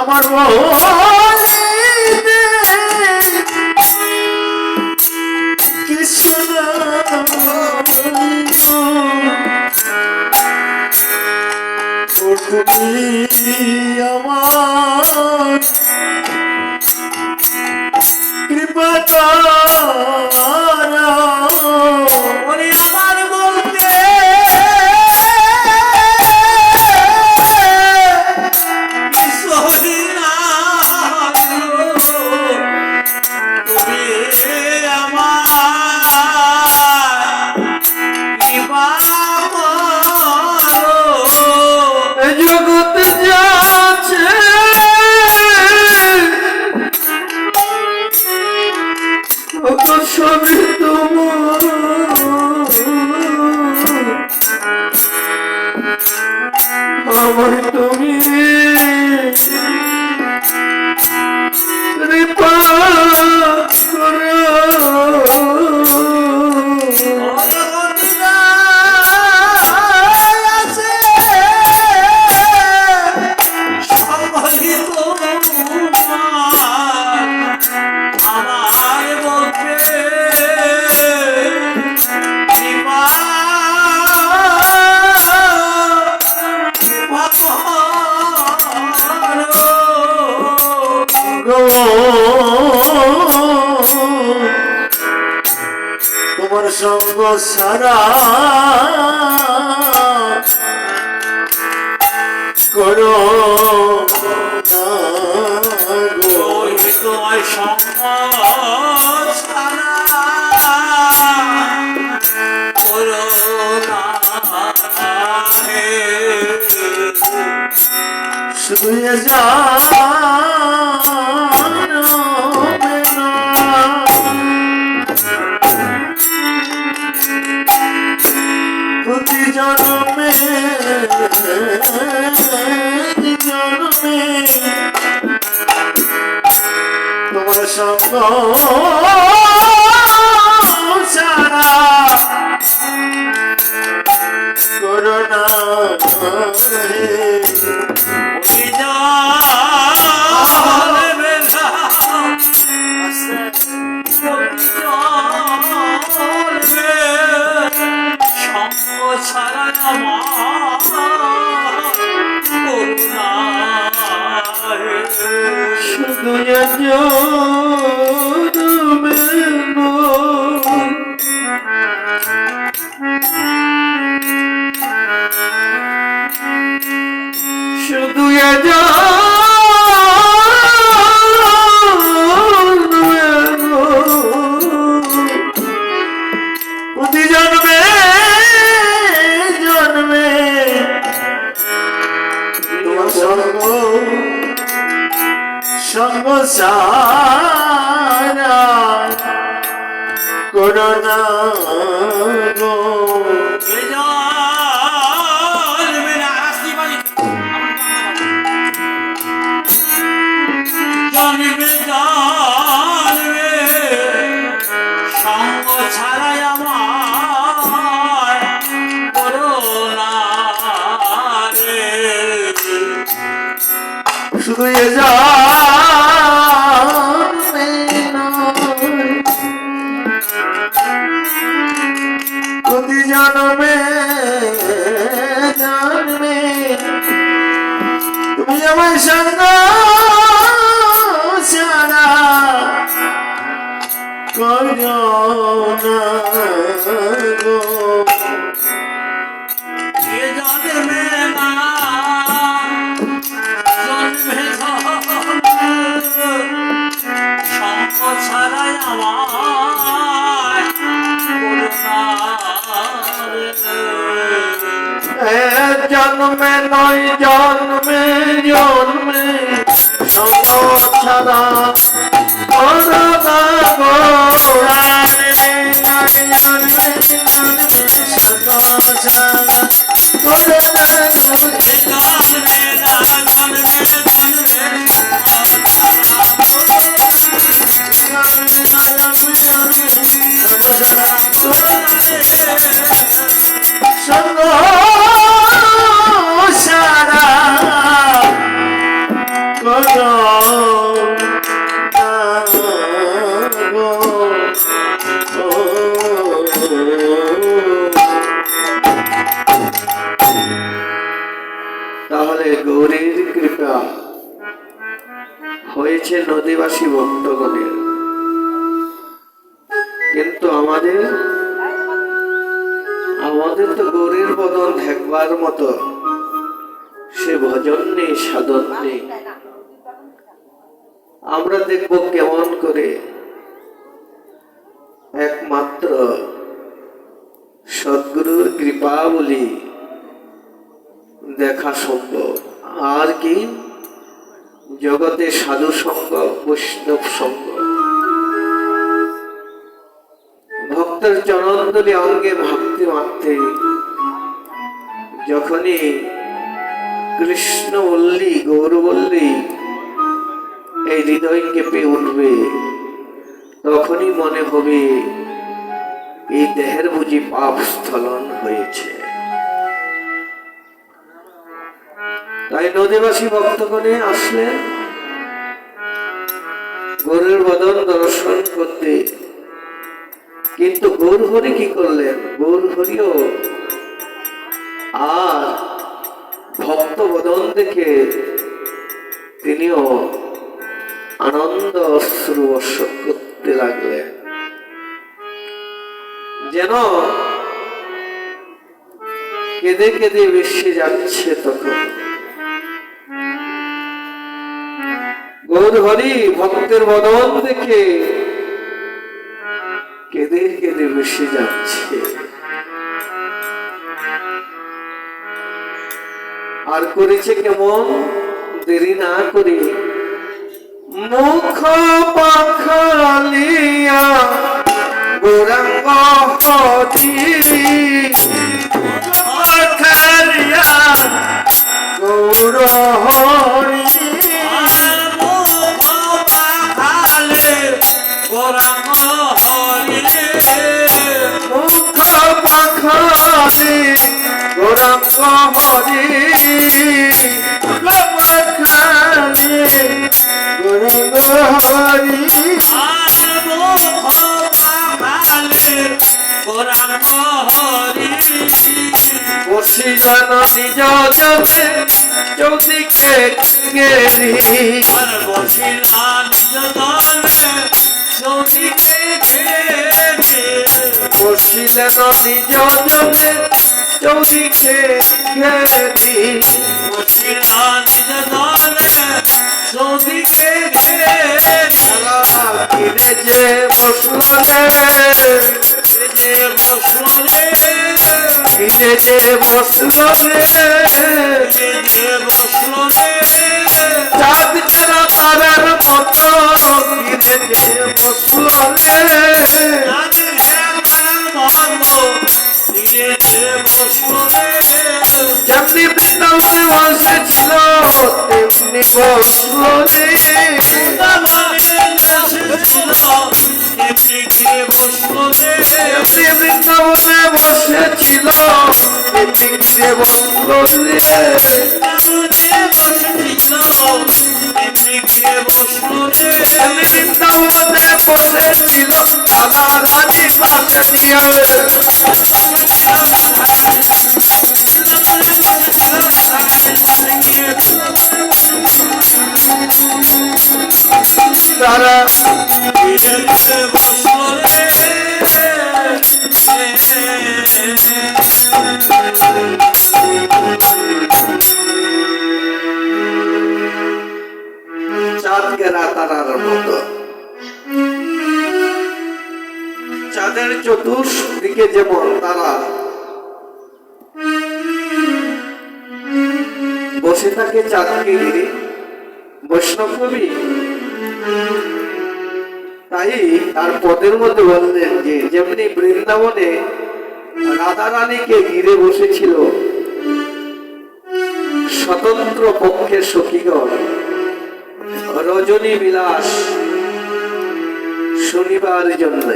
আমার বলতে আমার কৃষ্ণ আমার কৃপা আমার বলতে ওগো সবই তোমার, আমার তুমি কৃপা করো। তোমার সঙ্গ সারা করো না গো, তোমার সঙ্গ ছাড়া করো না হে। শুধু প্রতি জন্মে জন্মে তোমার সঙ্গ ছাড়া করো না হে। শুধু শুধু প্রতি জন্মে জন্মে তোমার সঙ্গ সারা করো না গো। জন্মে জন্মে সঙ্গ ছাড়াই আমার করো না রে। শুধু এ জন্মে নয়, প্রতি জন্মে জন্মে তুমি আমার সঙ্গ ছাড়া করো না গো। এ জন্মে না জন্মে সঙ্গ ছাড়াই আমার করুণা জন্মে নয় জন্মে জন্মে সঙ্গ ছাড়া করো না গো। জন্মে জন্মে সঙ্গ ছাড়া করো না গো। জন্মে না জন্মে সঙ্গ সারা করো না গো। তাহলে গৌরীর কৃপা হয়েছে নদীবাসী ভক্তগণের, কিন্তু আমাদের তো গৌরীর বদন দেখবার মতো সে ভজন নেই, সাধন নেই। আমরা দেখব কেমন করে একমাত্র সদ্গুরুর কৃপা বলি দেখা সম্ভব। আর কি জগতে সাধু সঙ্গ, বৈষ্ণব সঙ্গ ভক্তের চরণদলি অঙ্গে ভক্তি মারতে যখনই কৃষ্ণ বললি, গৌর বললি, এই হৃদয় কেঁপে উঠবে, তখনই মনে হবে এই দেহের বুঝি পাপ স্খলন হয়েছে। তাই নদীবাসী ভক্তগণে আসলেন গৌরের বদন দর্শন করতে। কিন্তু গৌর হরি কি করলেন? গৌর হরিও আর ভক্ত বদন দেখে তিনিও আনন্দ অশ্রু বর্ষ করতে লাগলেন, যেন কেঁদে কেঁদে ভেসে যাচ্ছে। তখন গৌর হরি ভক্তের বদন দেখে কেঁদে কেঁদে ভেসে যাচ্ছে। আর করেছে কেমন? দেরি না করে মুখ পাখালিয়া গৌরাঙ্গ হরি গৌর হরি মুখ পাখালি গৌরাঙ্গ হরি পাখালি গৌরাঙ্গ হরি বসিলেন নিজ জনে চৌদিকে গেরি, বসিলেন নিজ জনে চৌদিকে গেরি, বসিলেন নিজ জনে চৌদিকে ঘেরি, বসিলেন নিজ জনে চৌদিকে ঘেরি। ফিরে যে বসল রে, যে বসল রে, ফিরে যে বসল রে, যে বসল রে, চাঁদ যেন তারার মতো ফিরে যে বসল রে, চাঁদ যেন তারার মতো ফিরে যে বসল রে। যেমনি বৃন্দাবনে বসেছিল তেমনি বসল রে, বৃন্দাবনে বসেছিল তেমনি ঘিরে বসল রে, বৃন্দাবনে বসেছিল রাধা রানী পাশে নিয়ে, তারা চাঁদকে রাতারার মতো, চাঁদের চতুর্দিকে যেমন তারা বসে থাকে চাঁদকে ঘিরে বৈষ্ণব কবি, তাই তার পদের মধ্যে বললেন যে যেমনি বৃন্দাবনে রাধা রানীকে ঘিরে বসেছিল স্বতন্ত্র পক্ষের সখীগণ রজনী বিলাস শনিবার জন্য,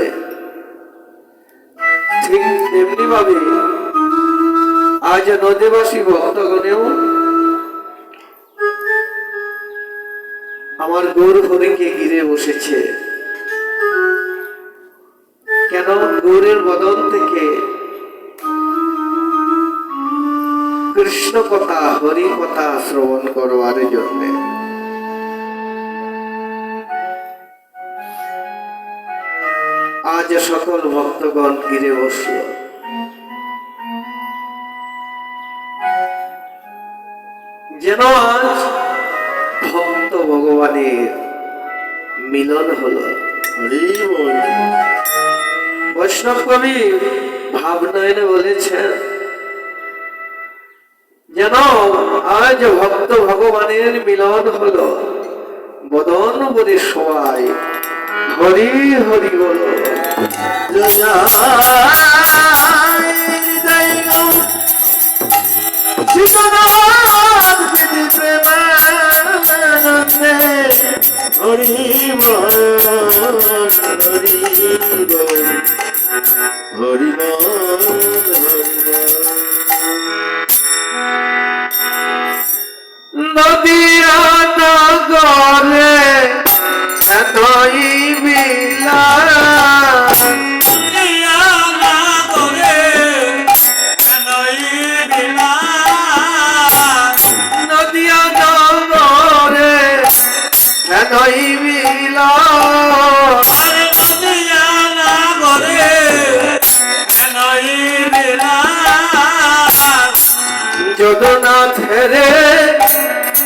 ঠিক তেমনি ভাবে আজ নদীবাসী ভক্তগণেও আমার গৌর হরিকে ঘিরে বসেছে। কেন? গৌরের বদন থেকে কৃষ্ণ কথা, হরি কথা শ্রবণ করবার জন্য। আজ সকল ভক্তগণ ঘিরে বসল। যেন আজ ভক্ত ভগবানের মিলন হলো। বৈষ্ণব কবি ভাবনয়নে বলেছেন যেন আজ ভক্ত ভগবানের মিলন হলো, বদন বলে সবাই হরি হরি বলো। নদিয়া নগরে নই বিলাস নদিয়া নগরে নই বিলাস যদুনাথ রে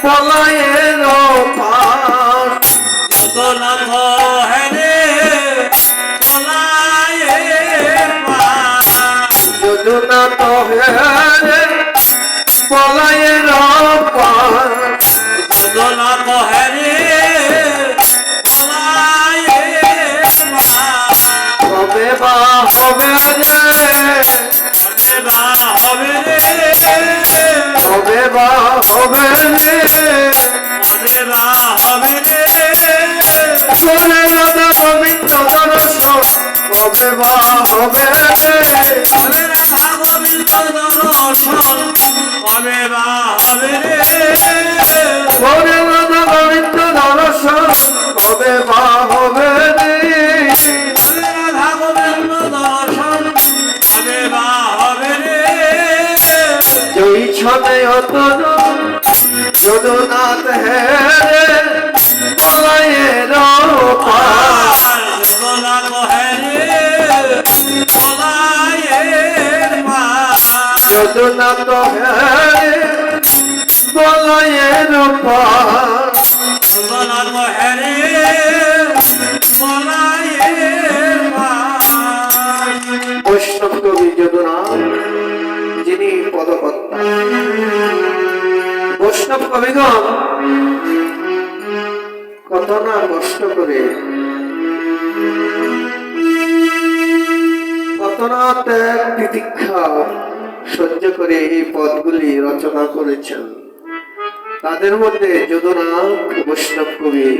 বলায়ের পাশ যদুনাথ রে বলায়ের পাশ হবে বা হবে রে হবে বা হবে রে সোনে রাধা গোবিন্দ দর্শন হবে বা হবে রে সোনে রাধা গোবিন্দ দর্শন হবে বা হবে রে জয় ছনে অতন যদুনাথ হে বলায়ের পাশ যদুনাথ হে বলায়ের পাশ বৈষ্ণব কবি যদুনাথ যিনি পদকর্তা বৈষ্ণব কবিগণ কত না কষ্ট করে কত না ত্যাগ তিতিক্ষা সহ্য করে এই পদগুলি রচনা করেছেন তাদের মধ্যে যদুনাথ বৈষ্ণব কবি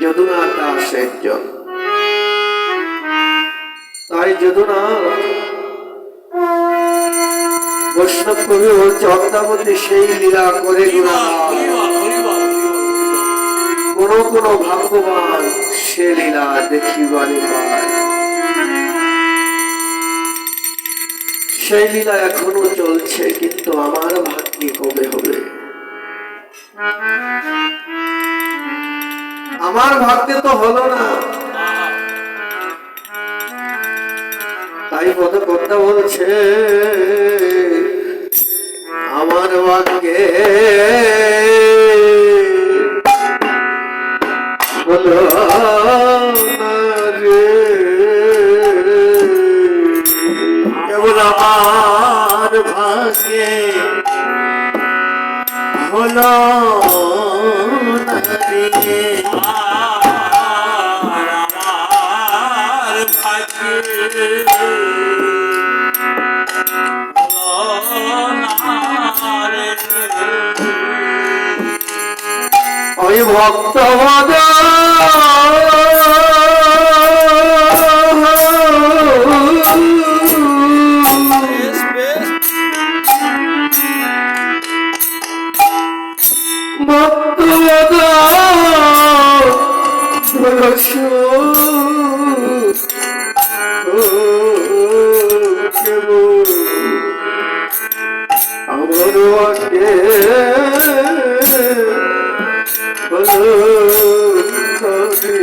যদুনাথ দাস একজন তাই যদুনাথ বৈষ্ণব কবি বলছে অদ্যাবধি সেই লীলা করে কোন কোন ভাগ্যবান সে লীলা দেখিবারে পায় সেই লীলা এখনো চলছে কিন্তু আমার ভাগ্যে কবে হবে আমার ভাগ্যে তো হলো না তাই পদকর্তা বলছে আমার ভাগ্যে হলো না রে কেবল আমার ভাগ্যে হলো না রে ওই ভক্তবদ ভক্তবদ আমার আগে আমার ভাগ্যে হলো না রে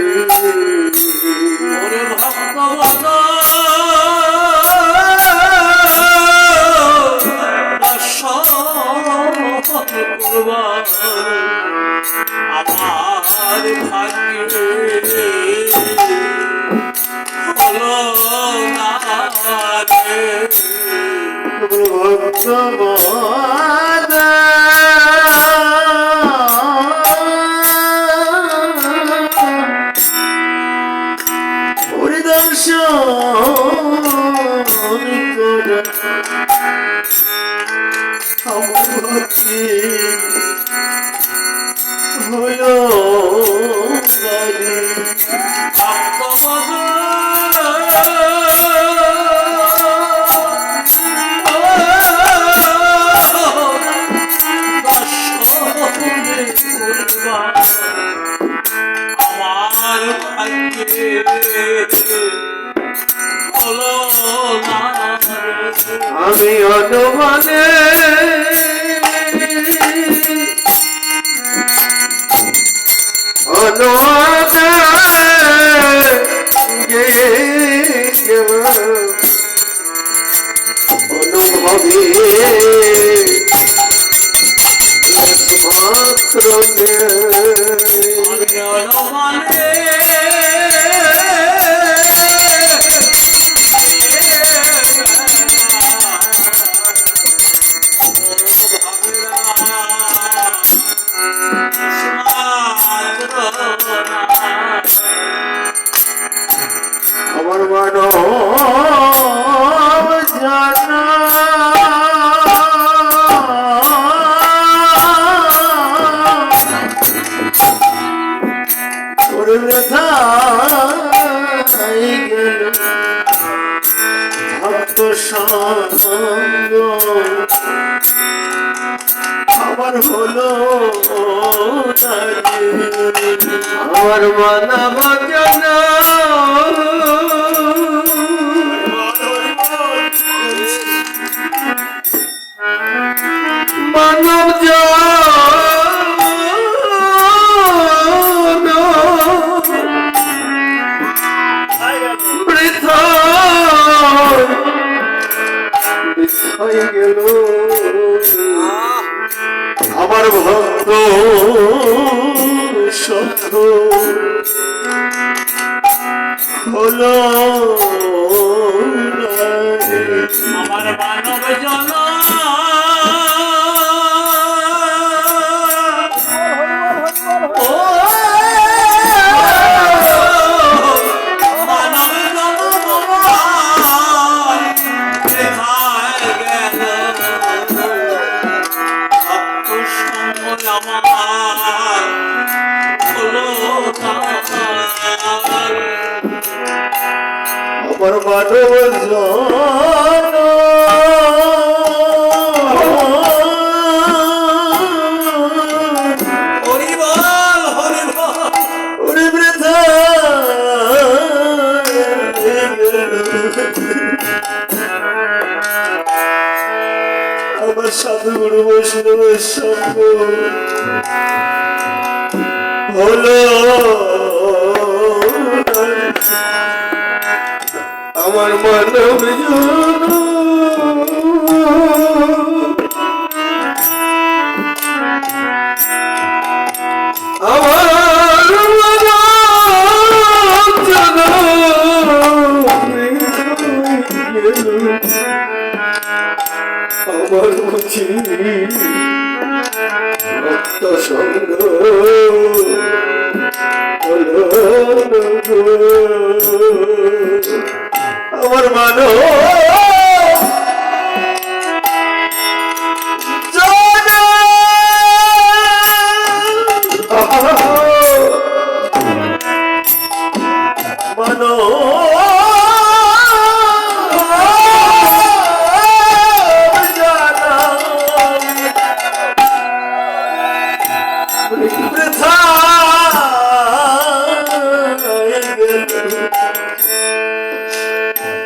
ভক্তবদ হৃদয় আমার ভক্তি হলো বাড়ি। আমার ভাগ্যে হলো না আমি অনুমানে অনুমানে গেলাম অনুভবে মাত্র অনুমানে আমার মানো জানা ওরে ব্যথায় গেল ভক্ত সঙ্গ আমার হলো না রে। আমার মানব জানা মানব জানা বৃথা হয়ে গেল আমার ভক্ত সত্য হলো না রে। আমার মানব জন মানব আমার মানব হরিবল হরিবল ওরে বৃথা আমার সাধু গুরু বৈষ্ণবের সঙ্গ হলো আমার মানব আমার আমার বুঝি ভক্ত সঙ্গ আমার মানো মানো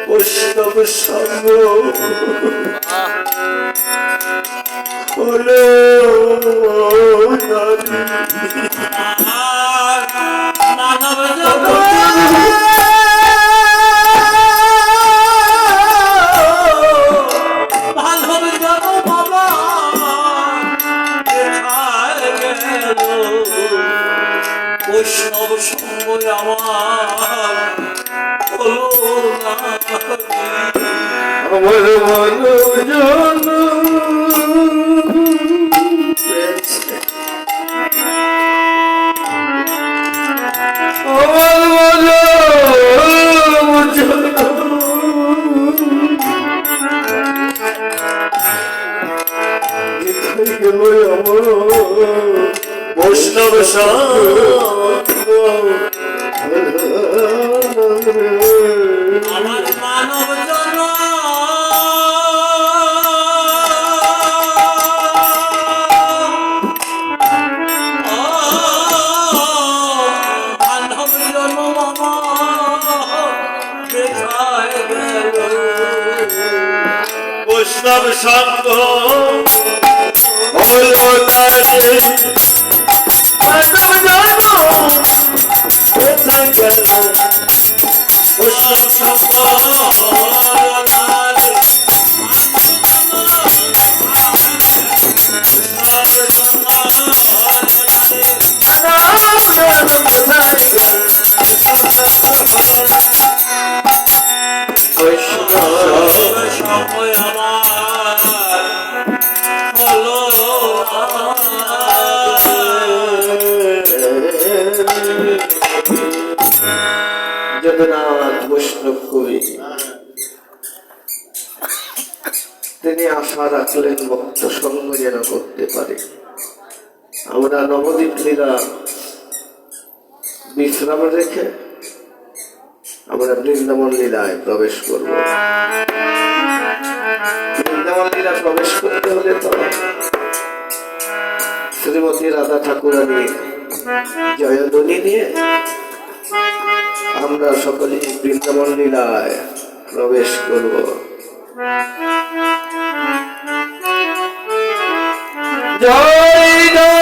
বৈষ্ণব সঙ্গ হলো মানব জন মানব জন বাবা বৈষ্ণব সঙ্গ আমার হলো না আমার মনোজন আমার মনোজন আমার মানব জন মানব জন বেথায় গেল বৈষ্ণব সঙ্গ হলো তারে মানব জন বেথায় গেল বৈষ্ণব সঙ্গ হলো তারে সময় আমার হলো জগন্নাথ বৈষ্ণব কবি তিনি আশা রাখলেন ভক্ত সঙ্গ যেন করতে পারে। আমরা নবদ্বীপ লীলা বিশ্রাম রেখে আমরা বৃন্দাবন লীলায় প্রবেশ করব। বৃন্দাবন লীলা প্রবেশ করতে হলে তো শ্রীমতী রাধা ঠাকুরানী জয়ধ্বনি নিয়ে আমরা সকলে বৃন্দাবন লীলায় প্রবেশ করব। জয় জয়